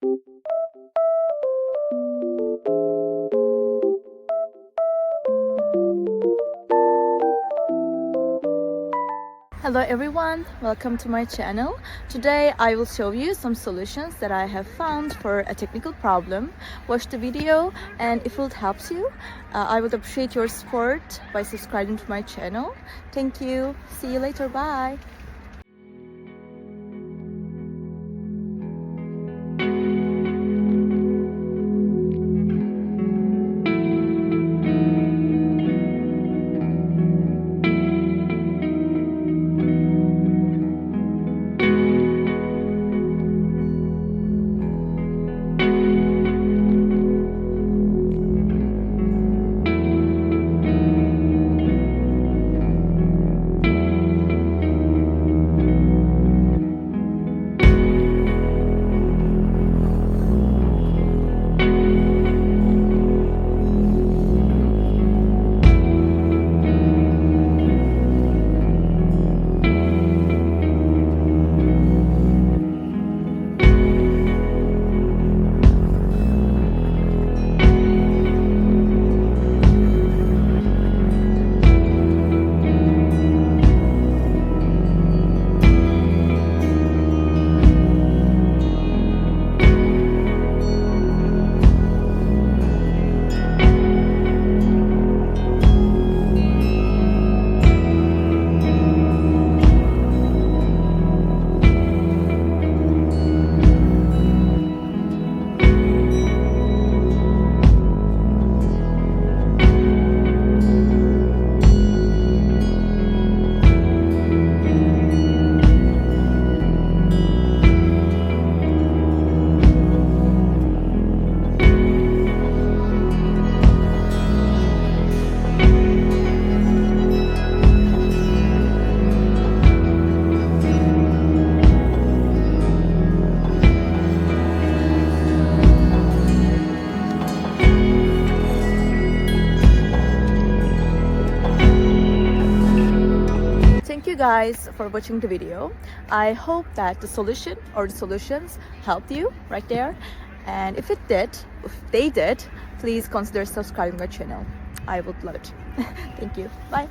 Hello everyone, welcome to my channel. Today I will show you some solutions that I have found for a technical problem. Watch the video, and if it helps you, I would appreciate your support by subscribing to my channel. Thank you. See you later. Bye. Thank you guys for watching the video. I hope that the solution or the solutions helped you right there. And if they did, please consider subscribing my channel. I would love it. Thank you. Bye.